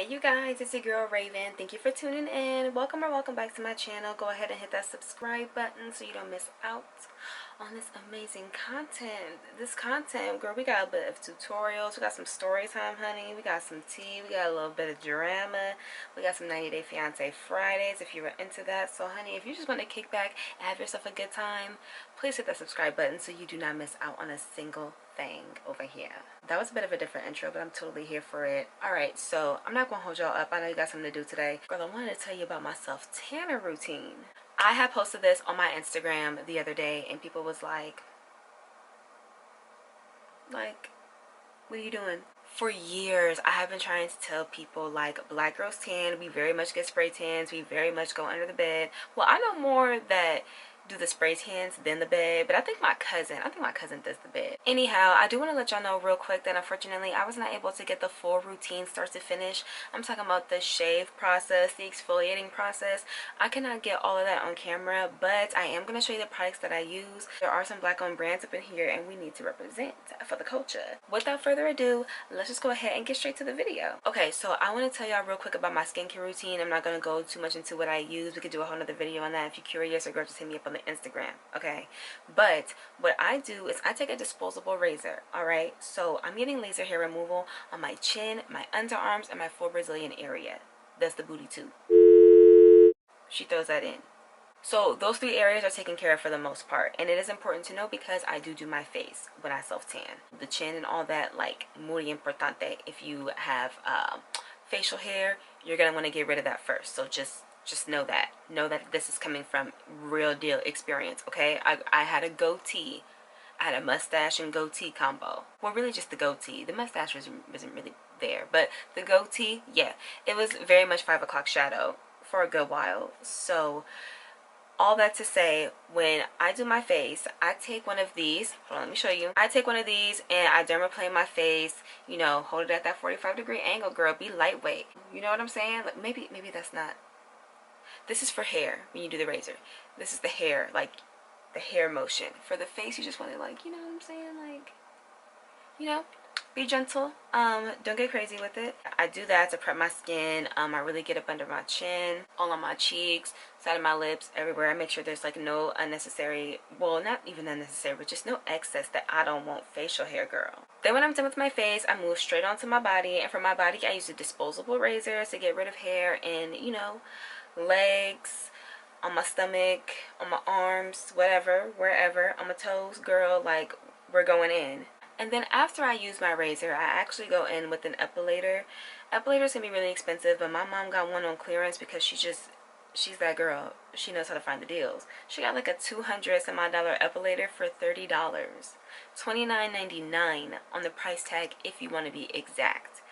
Hey you guys, it's your girl Raven. Thank you for tuning in. Welcome or welcome back to my channel. Go ahead and hit that subscribe button so you don't miss out on this amazing content. This content, girl, we got a bit of tutorials. We got some story time, honey. We got some tea. We got a little bit of drama. We got some 90 Day Fiance Fridays if you were into that. So honey, if you just want to kick back and have yourself a good time, please hit that subscribe button so you do not miss out on a single thing over here. That was a bit of a different intro, but I'm totally here for it. Alright, so I'm not gonna hold y'all up. I know you got something to do today. Girl, I wanted to tell you about my self-tanner routine. I had posted this on my Instagram the other day and people was like, what are you doing? For years, I have been trying to tell people, like, black girls tan, we very much get spray tans, we very much go under the bed. Well, I know more that do the spray tans than the bed, but I think my cousin does the bed. Anyhow, I do want to let y'all know real quick that unfortunately I was not able to get the full routine start to finish. I'm talking about the shave process, the exfoliating process. I cannot get all of that on camera, but I am going to show you the products that I use. There are some black owned brands up in here and we need to represent for the culture. Without further ado, let's just go ahead and get straight to the video. Okay, so I want to tell y'all real quick about my skincare routine. I'm not going to go too much into what I use. We could do a whole nother video on that if you're curious, or girl, just hit me up on the Instagram. Okay, but what I do is I take a disposable razor. All right, so I'm getting laser hair removal on my chin, my underarms, and my 4 Brazilian area. That's the booty too. She throws that in. So those 3 areas are taken care of for the most part, and it is important to know because I do my face when I self-tan. The chin and all that, like, muy importante. If you have facial hair, you're gonna want to get rid of that first. So just know that this is coming from real deal experience. Okay, I had a goatee. I had a mustache and goatee combo. Well, really just the goatee. The mustache wasn't really there, but the goatee, yeah, it was very much 5 o'clock shadow for a good while. So all that to say, when I do my face, I take one of these. Hold on, let me show you. I take one of these and I dermaplane my face. You know, hold it at that 45-degree angle, girl. Be lightweight. You know what I'm saying? Like, maybe that's not. This is for hair when you do the razor. This is the hair, like the hair motion. For the face, you just want to, like, you know what I'm saying? Like, you know, be gentle. Don't get crazy with it. I do that to prep my skin. I really get up under my chin, all on my cheeks, side of my lips, everywhere. I make sure there's like no unnecessary, well, not even unnecessary, but just no excess that I don't want facial hair, girl. Then when I'm done with my face, I move straight onto my body, and for my body I use a disposable razor to get rid of hair and, you know, legs, on my stomach, on my arms, whatever, wherever, on my toes, girl, like, we're going in. And then after I use my razor, I actually go in with an epilator. Epilators can be really expensive, but my mom got one on clearance because she's that girl. She knows how to find the deals. She got like a $200 some odd epilator for $30. $29.99 on the price tag if you want to be exact.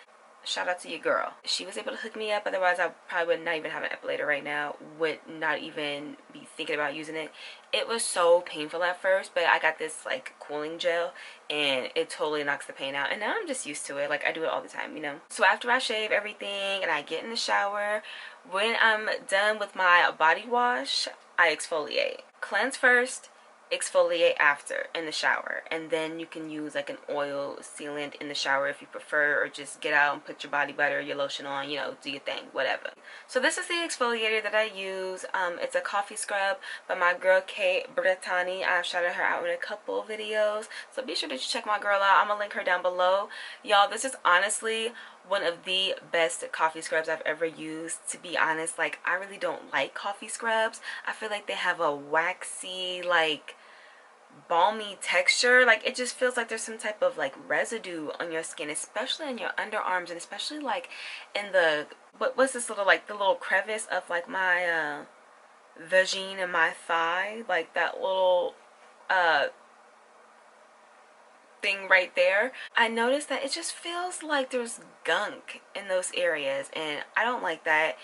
Shout out to your girl. She was able to hook me up, otherwise I probably would not even have an epilator right now, would not even be thinking about using it. It was so painful at first, but I got this like cooling gel and it totally knocks the pain out, and now I'm just used to it. Like, I do it all the time, you know. So after I shave everything and I get in the shower, when I'm done with my body wash, I exfoliate. Cleanse first, exfoliate after in the shower, and then you can use like an oil sealant in the shower if you prefer, or just get out and put your body butter, your lotion on, you know, do your thing, whatever. So this is the exfoliator that I use. It's a coffee scrub by my girl Kate Brittany. I've shouted her out in a couple of videos, so be sure that you check my girl out. I'm gonna link her down below. Y'all, this is honestly one of the best coffee scrubs I've ever used, to be honest. Like, I really don't like coffee scrubs. I feel like they have a waxy, like, balmy texture. Like, it just feels like there's some type of like residue on your skin, especially in your underarms, and especially like in the what's this little, like, the little crevice of like my vagine and my thigh, like that little thing right there. I noticed that it just feels like there's gunk in those areas, and I don't like that.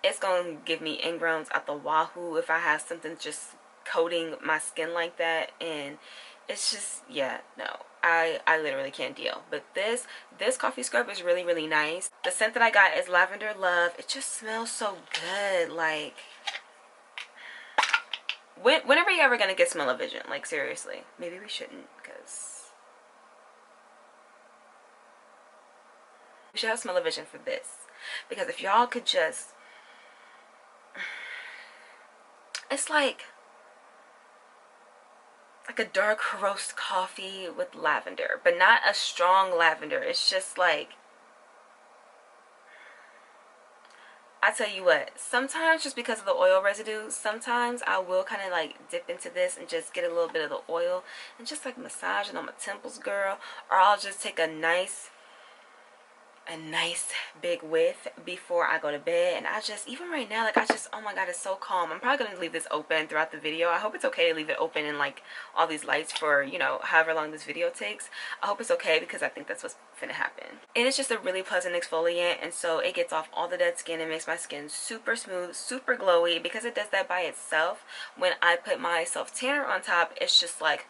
It's gonna give me ingrowns out the wahoo if I have something just coating my skin like that, and it's just, yeah, no, I literally can't deal. But this coffee scrub is really, really nice. The scent that I got is Lavender Love. It just smells so good. Like, whenever you ever gonna get smell-o-vision, like, seriously. Maybe we shouldn't, because we should have smell-o-vision for this. Because if y'all could just, it's like a dark roast coffee with lavender, but not a strong lavender. It's just like, I tell you what, sometimes just because of the oil residue, sometimes I will kind of like dip into this and just get a little bit of the oil and just like massage it on my temples, girl. Or I'll just take a nice big whiff before I go to bed. And I just, even right now, like I just, oh my god, it's so calm. I'm probably gonna leave this open throughout the video. I hope it's okay to leave it open in like all these lights for, you know, however long this video takes. I hope it's okay because I think that's what's gonna happen. It is just a really pleasant exfoliant, and so it gets off all the dead skin and makes my skin super smooth, super glowy. Because it does that by itself, when I put my self tanner on top, it's just like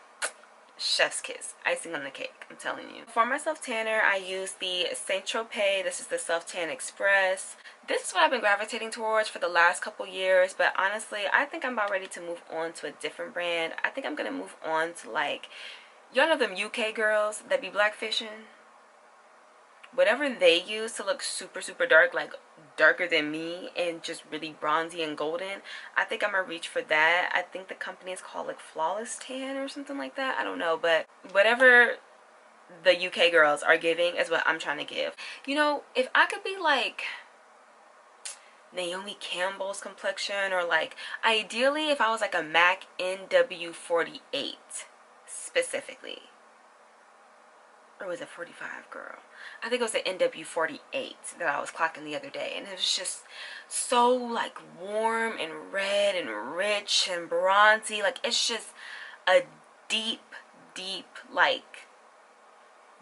chef's kiss, icing on the cake, I'm telling you. For my self tanner, I use the Saint Tropez. This is the Self Tan Express. This is what I've been gravitating towards for the last couple years, but honestly, I think I'm about ready to move on to a different brand. I think I'm gonna move on to, like, y'all know them UK girls that be blackfishing? Whatever they use to look super dark, like darker than me and just really bronzy and golden, I think I'm gonna reach for that. I think the company is called like Flawless Tan or something like that, I don't know, but whatever the UK girls are giving is what I'm trying to give. You know, if I could be like Naomi Campbell's complexion, or like ideally if I was like a MAC NW48 specifically, or was it 45, girl? I think it was the NW48 that I was clocking the other day, and it was just so like warm and red and rich and bronzy. Like it's just a deep like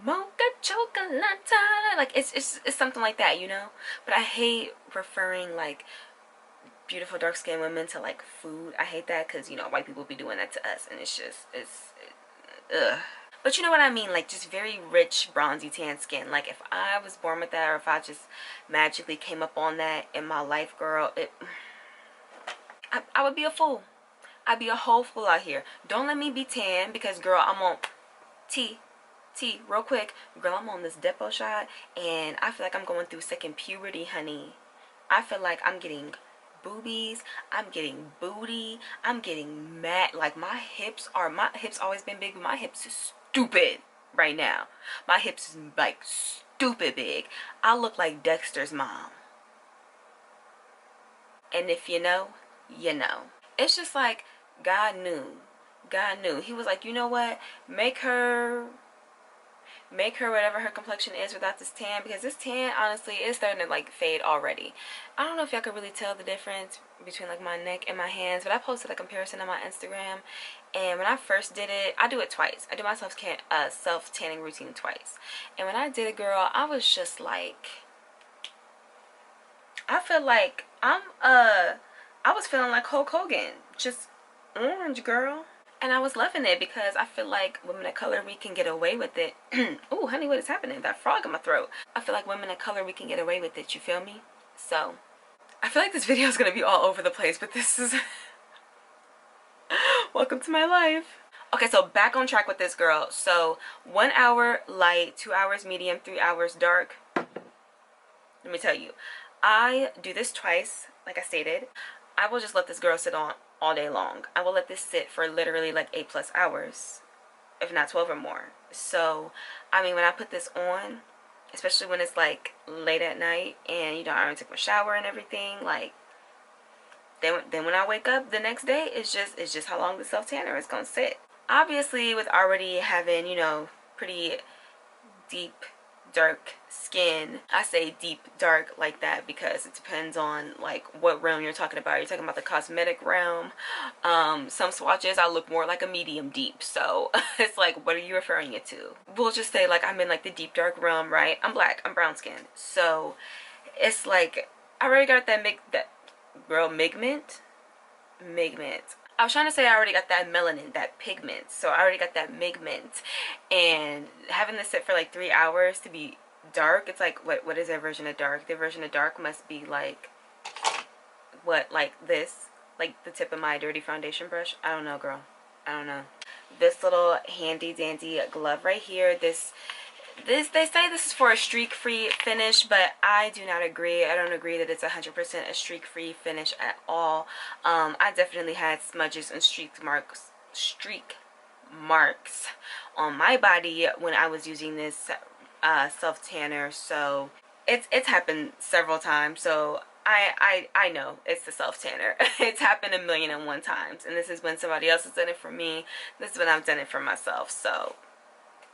mocha chocolate, like it's something like that, you know. But I hate referring like beautiful dark skinned women to like food. I hate that because, you know, white people be doing that to us, and it's just, ugh. But you know what I mean, like just very rich bronzy tan skin. Like if I was born with that, or if I just magically came up on that in my life, girl, I would be a fool. I'd be a whole fool out here. Don't let me be tan, because girl, I'm on T real quick, girl, I'm on this Depo shot, and I feel like I'm going through second puberty, honey. I feel like I'm getting boobies, I'm getting booty, I'm getting mad. Like my hips always been big, but my hips is stupid right now. My hips is like stupid big. I look like Dexter's mom. And if you know, you know. It's just like God knew. He was like, you know what? Make her whatever her complexion is without this tan, because this tan honestly is starting to like fade already. I don't know if y'all could really tell the difference between like my neck and my hands, but I posted a comparison on my Instagram, and when I first did it, I do it twice. I do my self tanning routine twice, and when I did it, girl, I was just like, I feel like I was feeling like Hulk Hogan, just orange, girl. And I was loving it because I feel like women of color, we can get away with it. Oh, honey, what is happening? That frog in my throat. I feel like women of color, we can get away with it. You feel me? So, I feel like this video is going to be all over the place, but this is... Welcome to my life. Okay, so back on track with this, girl. So, 1 hour light, 2 hours medium, 3 hours dark. Let me tell you. I do this twice, like I stated. I will just let this girl sit on all day long. I will let this sit for literally like 8+ hours, if not 12 or more. So, I mean, when I put this on, especially when it's like late at night and, you know, I already took my shower and everything, like, then when I wake up the next day, it's just how long the self tanner is gonna sit. Obviously, with already having, you know, pretty deep dark skin, I say deep dark like that because it depends on like what realm you're talking about. You're talking about the cosmetic realm. Some swatches I look more like a medium deep, so it's like, what are you referring it to? We'll just say like I'm in like the deep dark realm, right? I'm black, I'm brown skin, so it's like I already got that pigment. I was trying to say I already got that melanin, that pigment. So I already got that pigment. And having this sit for like 3 hours to be dark, it's like, what is their version of dark? Their version of dark must be like, what, like this? Like the tip of my dirty foundation brush? I don't know, girl. I don't know. This little handy dandy glove right here, this They say this is for a streak-free finish, but I do not agree. I don't agree that it's 100% a streak-free finish at all. I definitely had smudges and streak marks on my body when I was using this self tanner. So it's happened several times. So I know it's the self tanner. It's happened 1,000,001 times, and this is when somebody else has done it for me. This is when I've done it for myself. So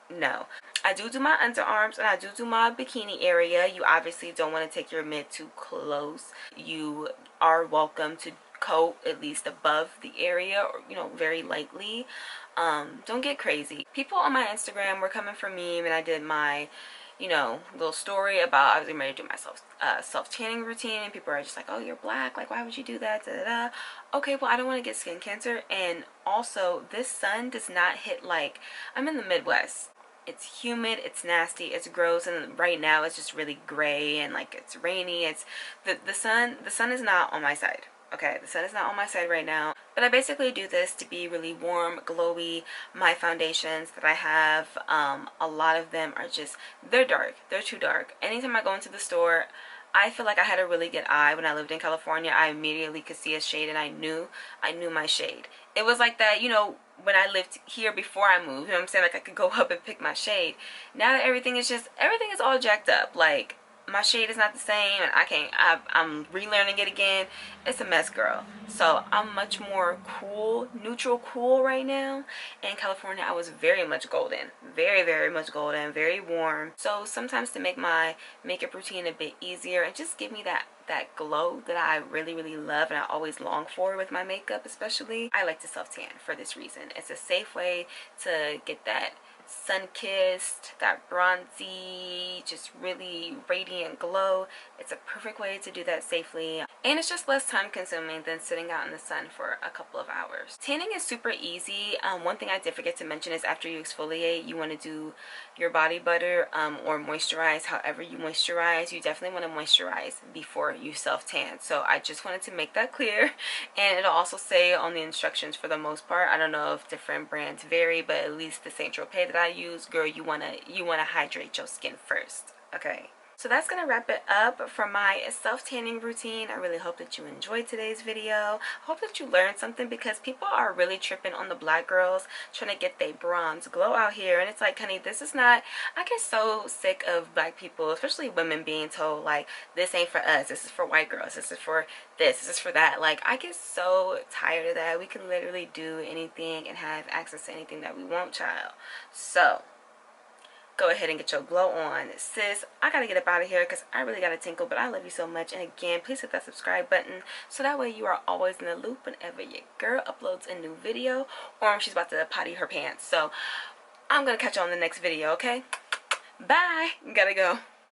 no. I do my underarms and I do my bikini area. You obviously don't want to take your mid too close. You are welcome to coat at least above the area, or you know, very lightly. Don't get crazy. People on my Instagram were coming for me when I did my, you know, little story about I was getting ready to do my self tanning routine, and people are just like, oh, you're black, like why would you do that, da, da, da. Okay, well, I don't want to get skin cancer. And also, this sun does not hit, like, I'm in the Midwest. It's humid, it's nasty, it's gross, and right now it's just really gray and like it's rainy. It's the sun is not on my side. Okay, the sun is not on my side right now. But I basically do this to be really warm, glowy. My foundations that I have, a lot of them are just, they're dark. They're too dark. Anytime I go into the store, I feel like I had a really good eye. When I lived in California, I immediately could see a shade, and I knew my shade. It was like that, you know, when I lived here before I moved, you know what I'm saying? Like I could go up and pick my shade. Now that everything is all jacked up. Like my shade is not the same, and I'm relearning it again. It's a mess, girl. So I'm much more cool, neutral cool right now. In California, I was very much golden, very much golden, very warm. So sometimes to make my makeup routine a bit easier and just give me that glow that I really love and I always long for with my makeup, especially, I like to self tan for this reason. It's a safe way to get that sun-kissed, that bronzy, just really radiant glow. It's a perfect way to do that safely, and it's just less time consuming than sitting out in the sun for a couple of hours. Tanning is super easy. One thing I did forget to mention is after you exfoliate, you want to do your body butter or moisturize. However you moisturize, you definitely want to moisturize before you self-tan. So I just wanted to make that clear, and it'll also say on the instructions for the most part. I don't know if different brands vary, but at least the Saint Tropez that I use, girl, you wanna hydrate your skin first. Okay, so that's gonna wrap it up for my self-tanning routine. I really hope that you enjoyed today's video. I hope that you learned something, because people are really tripping on the black girls trying to get their bronze glow out here, and it's like, honey, this is not. I get so sick of black people, especially women, being told like, this ain't for us, this is for white girls, this is for this is for that. Like, I get so tired of that. We can literally do anything and have access to anything that we want, child. So go ahead and get your glow on, sis. I gotta get up out of here because I really gotta tinkle, but I love you so much. And again, please hit that subscribe button so that way you are always in the loop whenever your girl uploads a new video, or when she's about to potty her pants. So I'm gonna catch you on the next video, okay? Bye. Gotta go.